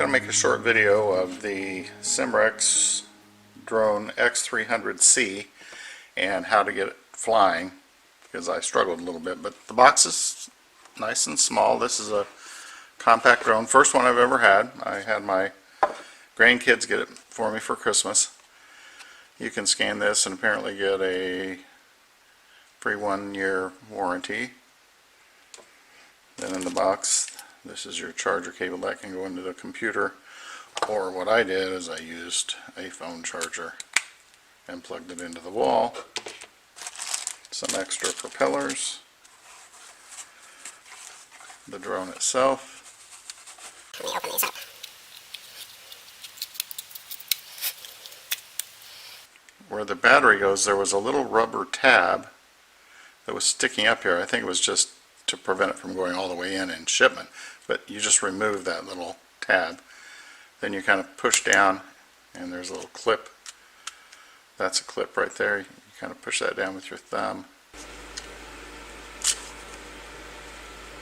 going to make a short video of the Simrex drone X300C and how to get it flying, because I struggled a little bit, but the box is nice and small. This is a compact drone, first one I've ever had. I had my grandkids get it for me for Christmas. You can scan this and apparently get a free 1-year warranty. Then in the box, this is your charger cable that can go into the computer, or what I did is I used a phone charger and plugged it into the wall. Some extra propellers, the drone itself. Let me open these up. Where the battery goes, there was a little rubber tab that was sticking up here. I think it was just to prevent it from going all the way in shipment, but you just remove that little tab. Then you kind of push down and there's a little clip. That's a clip right there. You kind of push that down with your thumb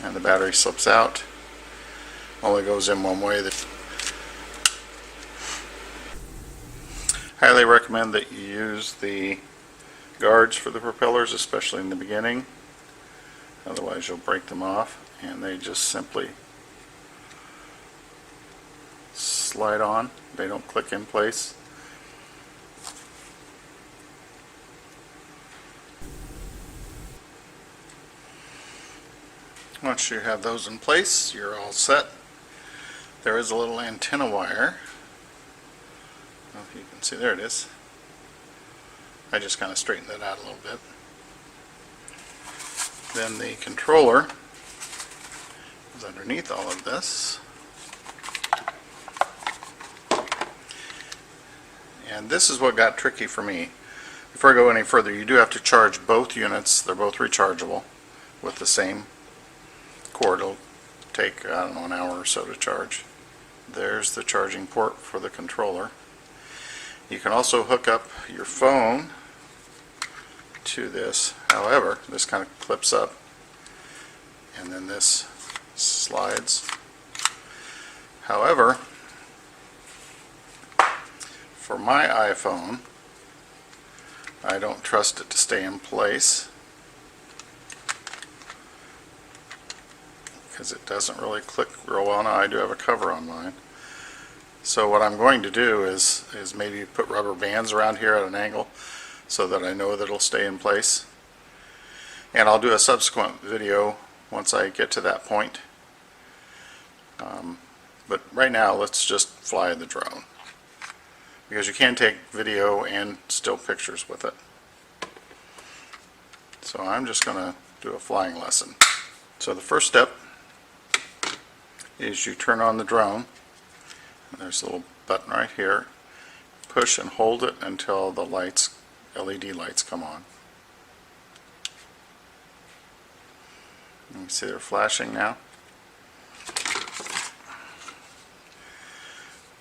and the battery slips out. Only goes in one way. Highly recommend that you use the guards for the propellers, especially in the beginning. Otherwise you'll break them off, and they just simply slide on. They don't click in place. Once you have those in place, you're all set. There is a little antenna wire. I don't know if you can see, there it is. I just kind of straightened that out a little bit. Then the controller is underneath all of this. And this is what got tricky for me. Before I go any further, you do have to charge both units. They're both rechargeable with the same cord. It'll take, I don't know, an hour or so to charge. There's the charging port for the controller. You can also hook up your phone to this. However, this kind of clips up and then this slides. However, for my iPhone, I don't trust it to stay in place because it doesn't really click real well. Now I do have a cover on mine. So what I'm going to do is maybe put rubber bands around here at an angle so that I know that it'll stay in place. And I'll do a subsequent video once I get to that point. But right now, let's just fly the drone, because you can take video and still pictures with it. So I'm just going to do a flying lesson. So the first step is you turn on the drone. There's a little button right here. Push and hold it until the lights, LED lights, come on. You can see they're flashing now.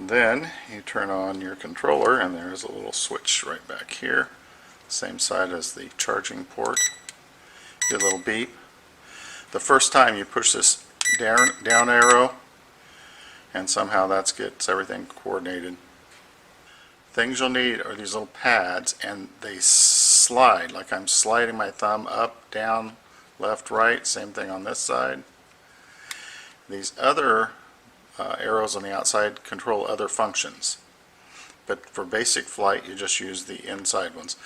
Then you turn on your controller, and there's a little switch right back here, same side as the charging port. Get a little beep. The first time you push this down arrow, and somehow that gets everything coordinated. Things you'll need are these little pads, and they slide like I'm sliding my thumb up, down, left, right. Same thing on this side. These other arrows on the outside control other functions, but for basic flight you just use the inside ones.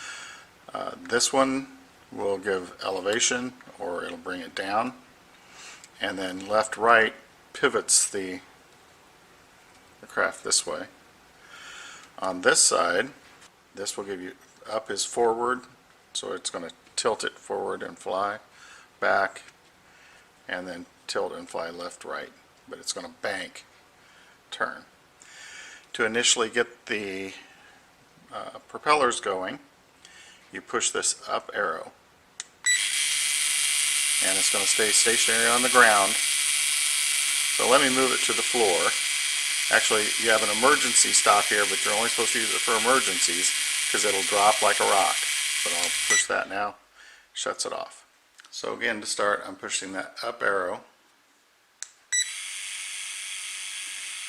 This one will give elevation, or it'll bring it down, and then left, right pivots the craft this way. On this side, this will give you, up is forward, so it's going to tilt it forward and fly, back, and then tilt and fly left, right, but it's going to bank, turn. To initially get the propellers going, you push this up arrow, and it's going to stay stationary on the ground. So let me move it to the floor. Actually, you have an emergency stop here, but you're only supposed to use it for emergencies because it'll drop like a rock. But I'll push that now, shuts it off. So again, to start, I'm pushing that up arrow.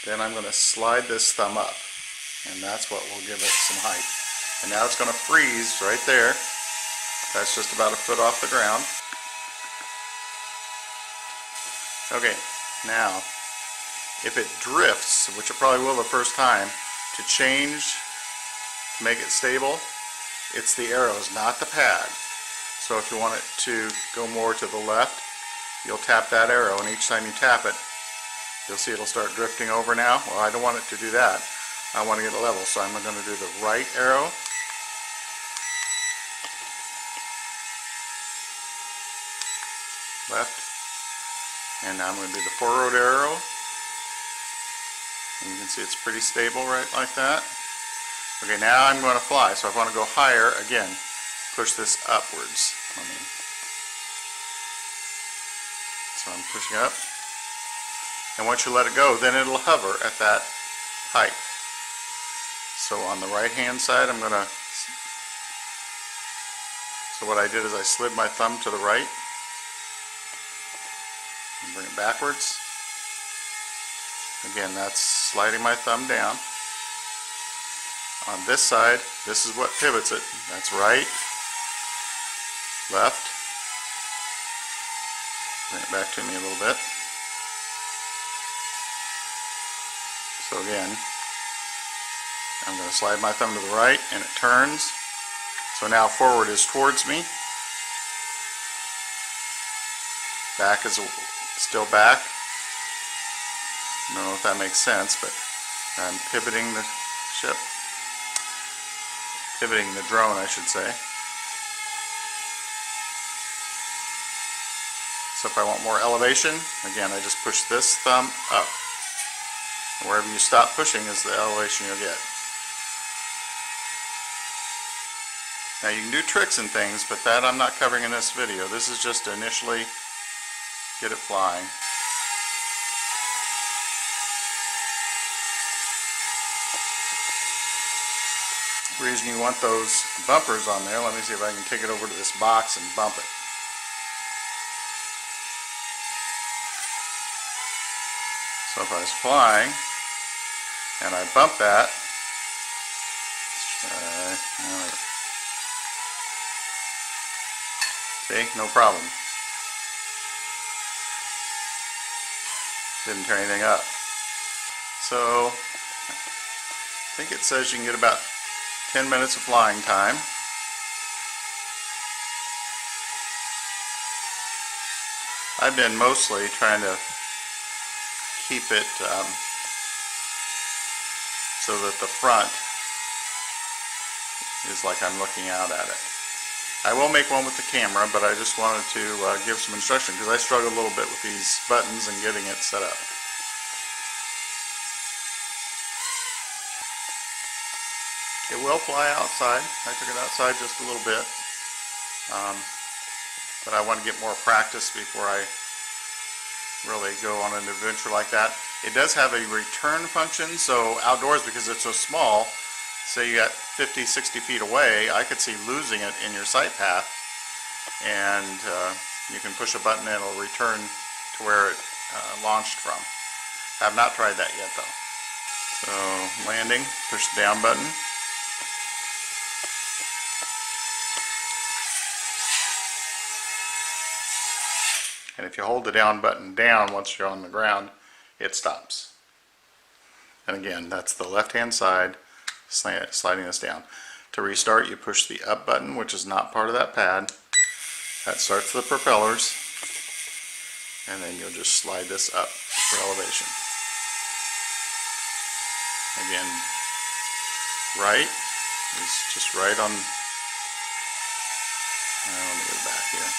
Then I'm going to slide this thumb up, and that's what will give it some height. And now it's going to freeze right there. That's just about a foot off the ground. Okay, now if it drifts, which it probably will the first time, to change, to make it stable, it's the arrows, not the pad. So if you want it to go more to the left, you'll tap that arrow, and each time you tap it, you'll see it'll start drifting over now. Well, I don't want it to do that. I want to get it level, so I'm going to do the right arrow, left, and now I'm going to do the forward arrow, and you can see it's pretty stable right like that. Okay, now I'm going to fly, so if I want to go higher, again, push this upwards. So I'm pushing up, and once you let it go, then it'll hover at that height. So on the right hand side, I'm going to, so what I did is I slid my thumb to the right, and bring it backwards. Again, that's sliding my thumb down. On this side, this is what pivots it. That's right, left. Bring it back to me a little bit. So again, I'm going to slide my thumb to the right, and it turns. So now forward is towards me. Back is still back. I don't know if that makes sense, but I'm pivoting the ship. Pivoting the drone, I should say. So if I want more elevation, again, I just push this thumb up. And wherever you stop pushing is the elevation you'll get. Now you can do tricks and things, but that I'm not covering in this video. This is just to initially get it flying. The reason you want those bumpers on there, let me see if I can take it over to this box and bump it. So if I was flying and I bump that, see, no problem. Didn't turn anything up. So I think it says you can get about 10 minutes of flying time. I've been mostly trying to keep it so that the front is like I'm looking out at it. I will make one with the camera, but I just wanted to give some instruction because I struggled a little bit with these buttons and getting it set up. It will fly outside. I took it outside just a little bit, but I want to get more practice before I really go on an adventure like that. It does have a return function, so outdoors, because it's so small, say you got 50, 60 feet away, I could see losing it in your sight path, and you can push a button and it'll return to where it launched from. Have not tried that yet though. So landing, push the down button. And if you hold the down button down once you're on the ground, it stops. And again, that's the left hand side sliding this down. To restart, you push the up button, which is not part of that pad. That starts the propellers. And then you'll just slide this up for elevation. Again, right is just right on. Let me go back here.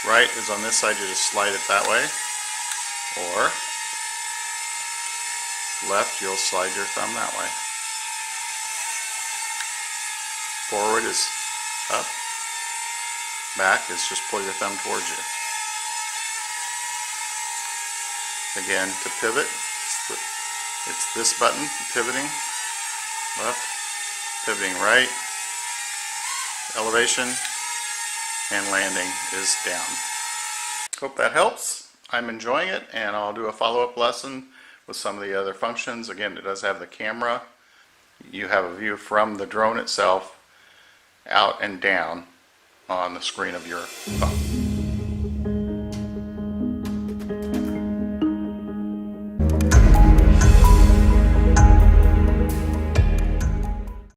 Right is on this side, you just slide it that way, or left, you'll slide your thumb that way. Forward is up, back is just pull your thumb towards you. Again, to pivot, it's this button, pivoting, left, pivoting right, elevation, and landing is down. Hope that helps. I'm enjoying it, and I'll do a follow-up lesson with some of the other functions. Again, it does have the camera. You have a view from the drone itself out and down on the screen of your phone.